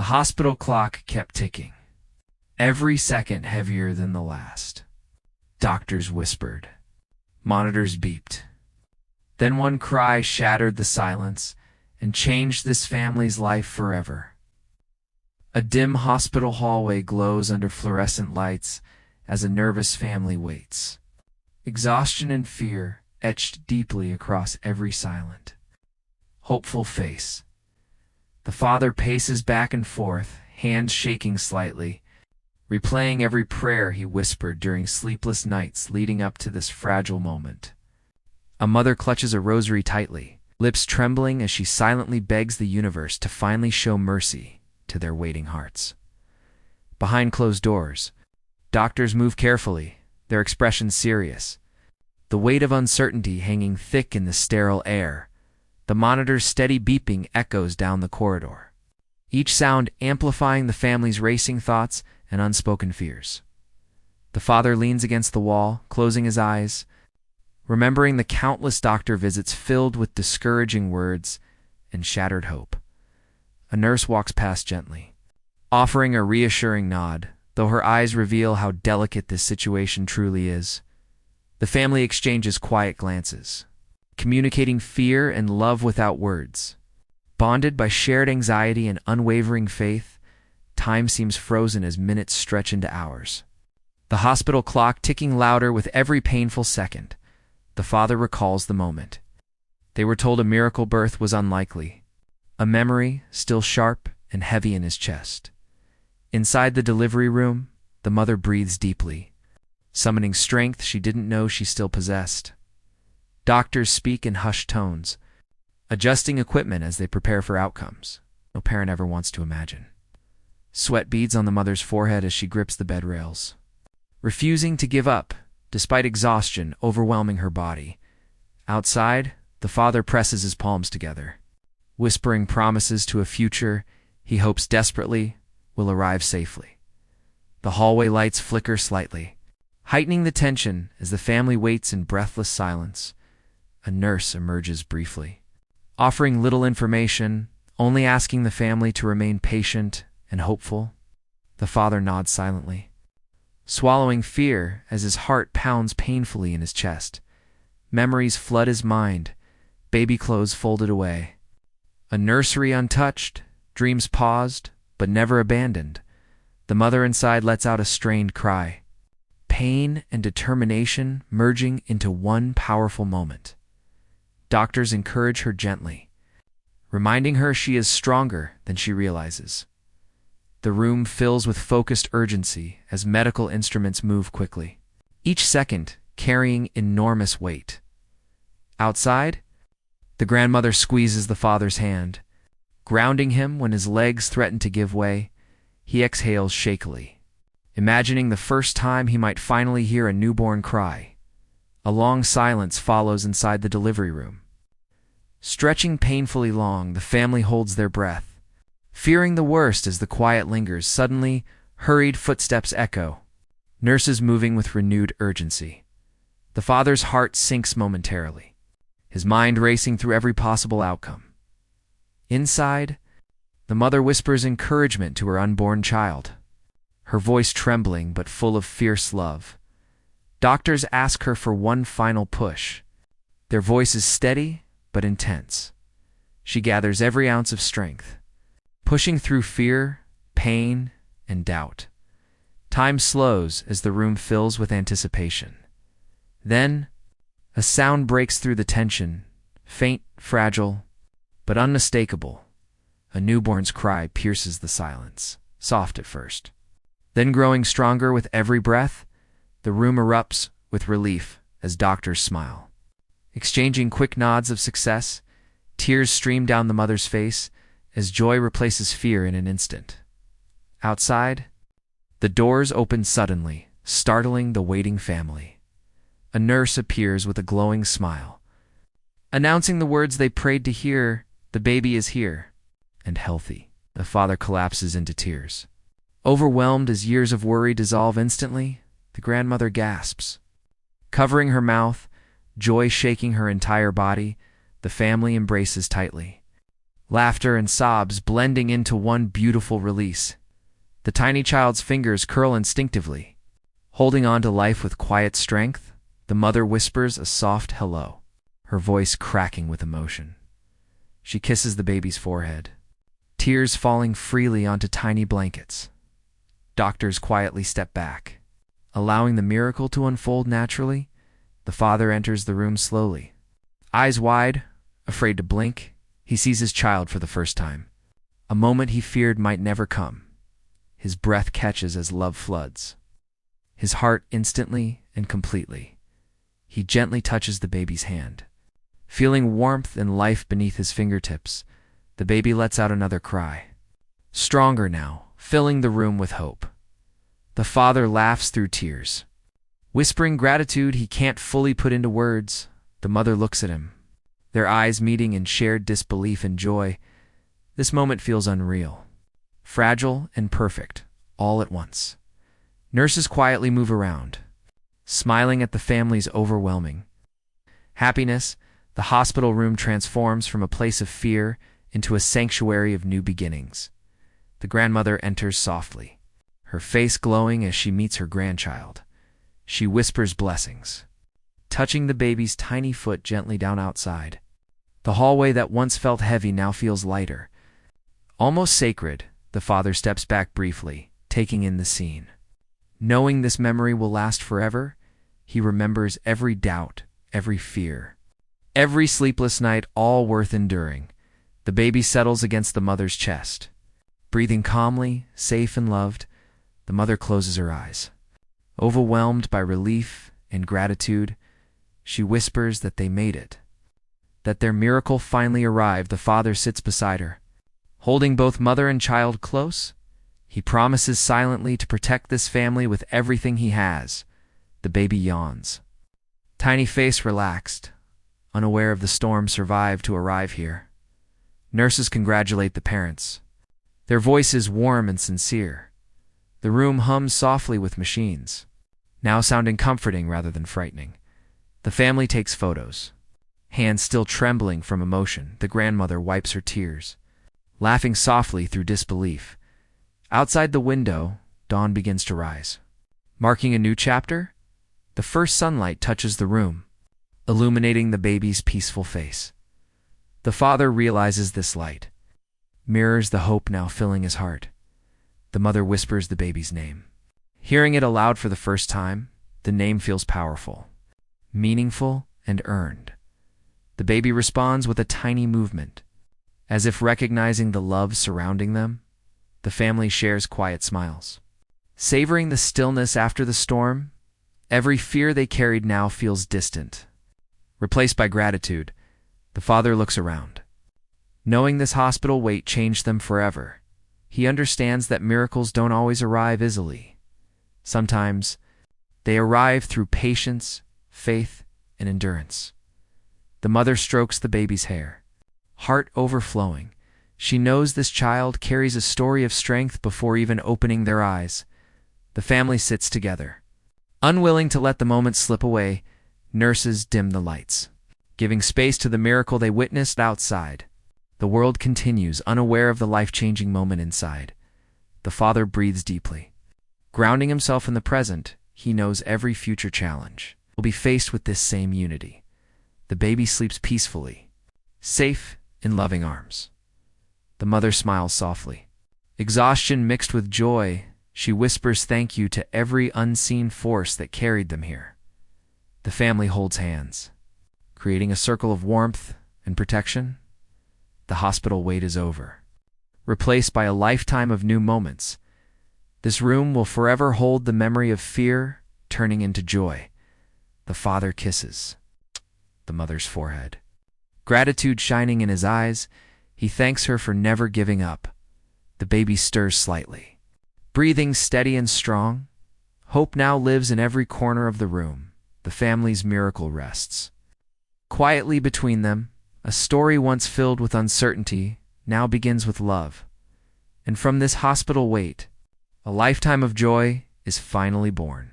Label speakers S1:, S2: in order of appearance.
S1: The hospital clock kept ticking, every second heavier than the last. Doctors whispered. Monitors beeped. Then one cry shattered the silence and changed this family's life forever. A dim hospital hallway glows under fluorescent lights as a nervous family waits. Exhaustion and fear etched deeply across every silent, hopeful face. The father paces back and forth, hands shaking slightly, replaying every prayer he whispered during sleepless nights leading up to this fragile moment. A mother clutches a rosary tightly, lips trembling as she silently begs the universe to finally show mercy to their waiting hearts. Behind closed doors, doctors move carefully, their expressions serious, the weight of uncertainty hanging thick in the sterile air. The monitor's steady beeping echoes down the corridor, each sound amplifying the family's racing thoughts and unspoken fears. The father leans against the wall, closing his eyes, remembering the countless doctor visits filled with discouraging words and shattered hope. A nurse walks past gently, offering a reassuring nod, though her eyes reveal how delicate this situation truly is. The family exchanges quiet glances, communicating fear and love without words. Bonded by shared anxiety and unwavering faith, time seems frozen as minutes stretch into hours. The hospital clock ticking louder with every painful second. The father recalls the moment. They were told a miracle birth was unlikely, a memory still sharp and heavy in his chest. Inside the delivery room, the mother breathes deeply, summoning strength she didn't know she still possessed. Doctors speak in hushed tones, adjusting equipment as they prepare for outcomes no parent ever wants to imagine. Sweat beads on the mother's forehead as she grips the bed rails, refusing to give up, despite exhaustion overwhelming her body. Outside, the father presses his palms together, whispering promises to a future he hopes desperately will arrive safely. The hallway lights flicker slightly, heightening the tension as the family waits in breathless silence. A nurse emerges briefly, offering little information, only asking the family to remain patient and hopeful. The father nods silently, swallowing fear as his heart pounds painfully in his chest. Memories flood his mind, baby clothes folded away, a nursery untouched, dreams paused, but never abandoned. The mother inside lets out a strained cry, pain and determination merging into one powerful moment. Doctors encourage her gently, reminding her she is stronger than she realizes. The room fills with focused urgency as medical instruments move quickly, each second carrying enormous weight. Outside, the grandmother squeezes the father's hand, grounding him when his legs threaten to give way. He exhales shakily, imagining the first time he might finally hear a newborn cry. A long silence follows inside the delivery room. Stretching painfully long, the family holds their breath, fearing the worst as the quiet lingers. Suddenly, hurried footsteps echo, nurses moving with renewed urgency. The father's heart sinks momentarily, his mind racing through every possible outcome. Inside, the mother whispers encouragement to her unborn child, her voice trembling but full of fierce love. Doctors ask her for one final push, their voices steady but intense. She gathers every ounce of strength, pushing through fear, pain, and doubt. Time slows as the room fills with anticipation. Then, a sound breaks through the tension, faint, fragile, but unmistakable. A newborn's cry pierces the silence, soft at first. Then growing stronger with every breath, the room erupts with relief as doctors smile. Exchanging quick nods of success, tears stream down the mother's face as joy replaces fear in an instant. Outside, the doors open suddenly, startling the waiting family. A nurse appears with a glowing smile, announcing the words they prayed to hear: "The baby is here, and healthy." The father collapses into tears. Overwhelmed as years of worry dissolve instantly, the grandmother gasps. Covering her mouth, joy shaking her entire body, the family embraces tightly, laughter and sobs blending into one beautiful release. The tiny child's fingers curl instinctively. Holding on to life with quiet strength, the mother whispers a soft hello, her voice cracking with emotion. She kisses the baby's forehead, tears falling freely onto tiny blankets. Doctors quietly step back. Allowing the miracle to unfold naturally, the father enters the room slowly. Eyes wide, afraid to blink, he sees his child for the first time. A moment he feared might never come. His breath catches as love floods. His heart instantly and completely. He gently touches the baby's hand. Feeling warmth and life beneath his fingertips, the baby lets out another cry. Stronger now, filling the room with hope. The father laughs through tears. Whispering gratitude he can't fully put into words, the mother looks at him, their eyes meeting in shared disbelief and joy. This moment feels unreal. Fragile and perfect, all at once. Nurses quietly move around, smiling at the family's overwhelming happiness. The hospital room transforms from a place of fear into a sanctuary of new beginnings. The grandmother enters softly, her face glowing as she meets her grandchild. She whispers blessings, touching the baby's tiny foot gently down outside. The hallway that once felt heavy now feels lighter. Almost sacred, the father steps back briefly, taking in the scene. Knowing this memory will last forever, he remembers every doubt, every fear, every sleepless night, all worth enduring. The baby settles against the mother's chest. Breathing calmly, safe and loved, the mother closes her eyes. Overwhelmed by relief and gratitude, she whispers that they made it, that their miracle finally arrived. The father sits beside her, holding both mother and child close. He promises silently to protect this family with everything he has. The baby yawns, tiny face relaxed, unaware of the storm survived to arrive here. Nurses congratulate the parents, their voices warm and sincere. The room hums softly with machines, now sounding comforting rather than frightening. The family takes photos, hands still trembling from emotion. The grandmother wipes her tears, laughing softly through disbelief. Outside the window, dawn begins to rise. Marking a new chapter, the first sunlight touches the room, illuminating the baby's peaceful face. The father realizes this light mirrors the hope now filling his heart. The mother whispers the baby's name. Hearing it aloud for the first time, the name feels powerful, meaningful, and earned. The baby responds with a tiny movement, as if recognizing the love surrounding them. The family shares quiet smiles. Savoring the stillness after the storm, every fear they carried now feels distant, replaced by gratitude. The father looks around. Knowing this hospital wait changed them forever, he understands that miracles don't always arrive easily. Sometimes, they arrive through patience, faith, and endurance. The mother strokes the baby's hair, heart overflowing. She knows this child carries a story of strength before even opening their eyes. The family sits together, unwilling to let the moment slip away. Nurses dim the lights, giving space to the miracle they witnessed outside. The world continues, unaware of the life-changing moment inside. The father breathes deeply. Grounding himself in the present, he knows every future challenge will be faced with this same unity. The baby sleeps peacefully, safe in loving arms. The mother smiles softly. Exhaustion mixed with joy, she whispers thank you to every unseen force that carried them here. The family holds hands, creating a circle of warmth and protection. The hospital wait is over, replaced by a lifetime of new moments. This room will forever hold the memory of fear turning into joy. The father kisses the mother's forehead, gratitude shining in his eyes. He thanks her for never giving up. The baby stirs slightly, breathing steady and strong. Hope now lives in every corner of the room. The family's miracle rests quietly between them. A story once filled with uncertainty now begins with love. And from this hospital wait, a lifetime of joy is finally born.